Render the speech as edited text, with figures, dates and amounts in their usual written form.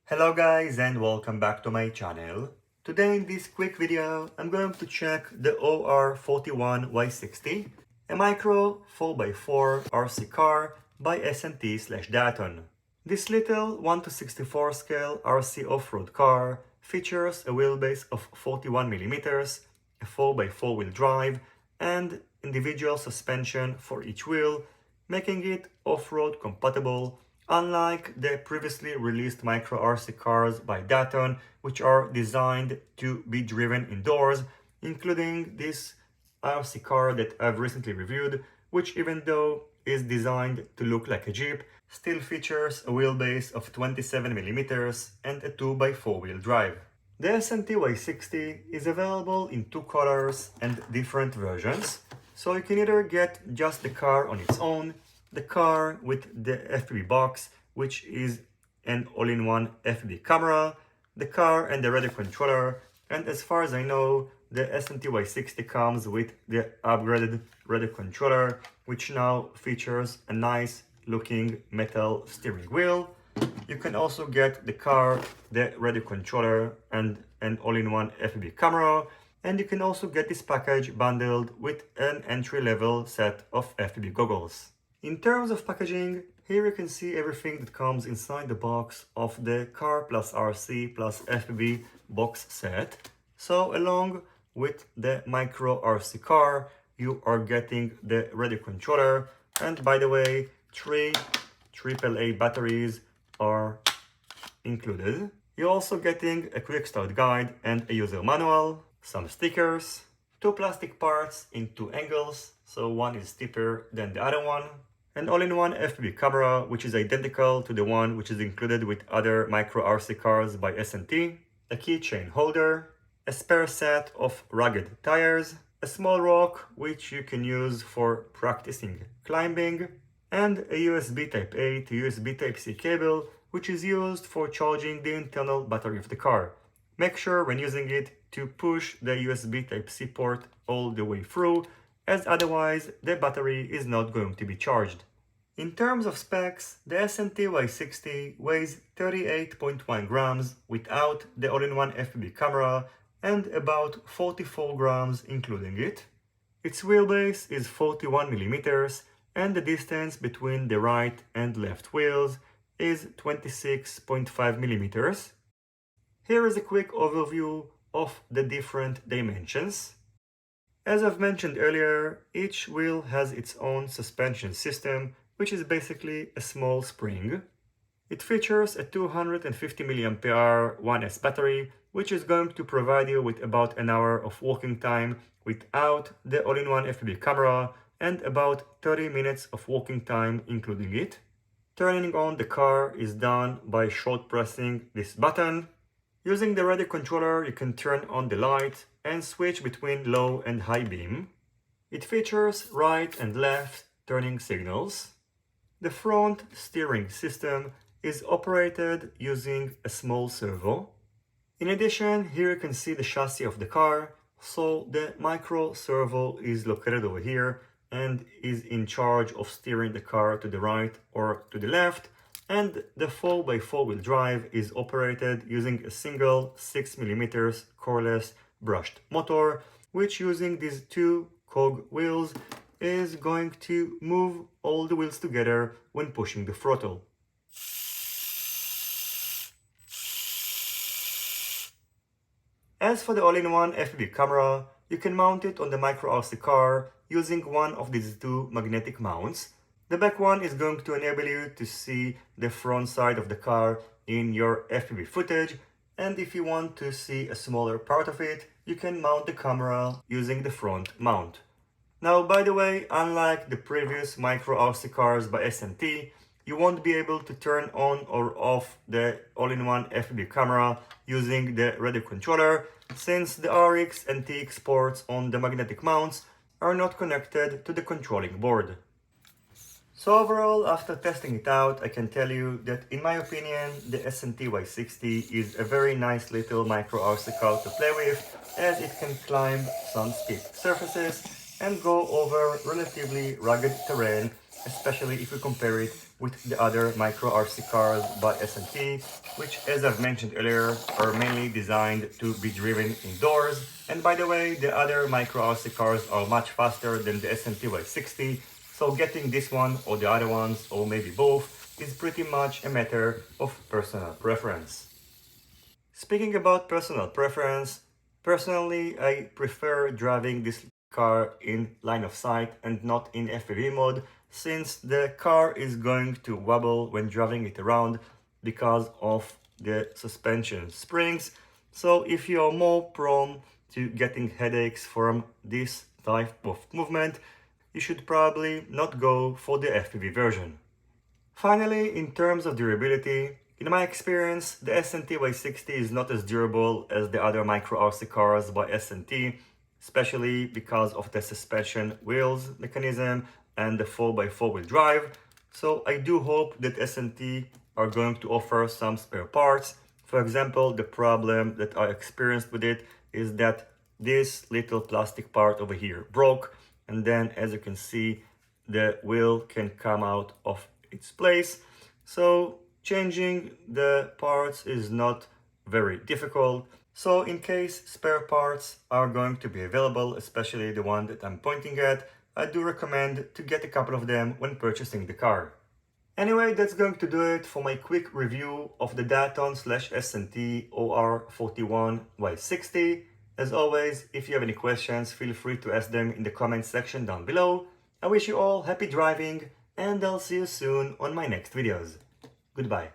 Hello guys and welcome back to my channel. Today in this quick video I'm going to check the OR41-Y60, a micro 4x4 RC car by SNT/Daton. This little 1:64 scale RC off-road car features a wheelbase of 41mm, a 4x4 wheel drive and individual suspension for each wheel, making it off-road compatible, unlike the previously released micro RC cars by Daton, which are designed to be driven indoors, including this RC car that I've recently reviewed, which even though is designed to look like a Jeep, still features a wheelbase of 27mm and a 2x4 wheel drive. The SNT Y60 is available in two colors and different versions, so you can either get just the car on its own, the car with the FPV box, which is an all-in-one FPV camera, the car and the radio controller, and as far as I know, the SNT Y60 comes with the upgraded radio controller, which now features a nice looking metal steering wheel. You can also get the car, the radio controller, and an all-in-one FPV camera, and you can also get this package bundled with an entry-level set of FPV goggles. In terms of packaging, here you can see everything that comes inside the box of the car plus RC plus FPV box set. So along with the micro RC car, you are getting the radio controller, and by the way, 3 AAA batteries are included. You're also getting a quick start guide and a user manual, some stickers, 2 plastic parts in 2 angles, so one is steeper than the other one, an all-in-one FPV camera, which is identical to the one which is included with other micro RC cars by SNT, a keychain holder, a spare set of rugged tires, a small rock which you can use for practicing climbing, and a USB Type-A to USB Type-C cable, which is used for charging the internal battery of the car. Make sure when using it to push the USB Type-C port all the way through, as otherwise the battery is not going to be charged. In terms of specs, the SNT Y60 weighs 38.1 grams without the all-in-one FPV camera and about 44 grams including it. Its wheelbase is 41mm and the distance between the right and left wheels is 26.5mm. Here is a quick overview of the different dimensions. As I've mentioned earlier, each wheel has its own suspension system, which is basically a small spring. It features a 250 mAh 1S battery, which is going to provide you with about an hour of walking time without the all-in-one FPV camera and about 30 minutes of walking time including it. Turning on the car is done by short pressing this button. Using the radio controller, you can turn on the light and switch between low and high beam. It features right and left turning signals. The front steering system is operated using a small servo. In addition, here you can see the chassis of the car, so the micro servo is located over here and is in charge of steering the car to the right or to the left, and the 4x4 wheel drive is operated using a single 6mm coreless brushed motor, which using these 2 cog wheels is going to move all the wheels together when pushing the throttle. As for the all-in-one FPV camera, you can mount it on the micro RC car using one of these 2 magnetic mounts. The back one is going to enable you to see the front side of the car in your FPV footage, and if you want to see a smaller part of it, you can mount the camera using the front mount. Now, by the way, unlike the previous micro RC cars by SNT, you won't be able to turn on or off the all-in-one FPV camera using the radio controller, since the RX and TX ports on the magnetic mounts are not connected to the controlling board. So overall, after testing it out, I can tell you that in my opinion, the SNT Y60 is a very nice little micro RC car to play with, as it can climb some steep surfaces and go over relatively rugged terrain especially if we compare it with the other micro RC cars by SNT, which, as I've mentioned earlier, are mainly designed to be driven indoors. And by the way, the other micro RC cars are much faster than the SNT Y60, so getting this one or the other ones, or maybe both, is pretty much a matter of personal preference. Speaking about personal preference, personally I prefer driving this car in line of sight and not in FPV mode, since the car is going to wobble when driving it around because of the suspension springs. So if you're more prone to getting headaches from this type of movement, you should probably not go for the FPV version. Finally, in terms of durability, in my experience, the SNT Y60 is not as durable as the other micro RC cars by SNT, especially because of the suspension wheels mechanism and the 4x4 wheel drive. So I do hope that SNT are going to offer some spare parts. For example, the problem that I experienced with it is that this little plastic part over here broke, and then as you can see, the wheel can come out of its place. So changing the parts is not very difficult. So in case spare parts are going to be available, especially the one that I'm pointing at, I do recommend to get a couple of them when purchasing the car. Anyway, that's going to do it for my quick review of the Daton/SNT OR41-Y60. As always, if you have any questions, feel free to ask them in the comment section down below. I wish you all happy driving, and I'll see you soon on my next videos. Goodbye.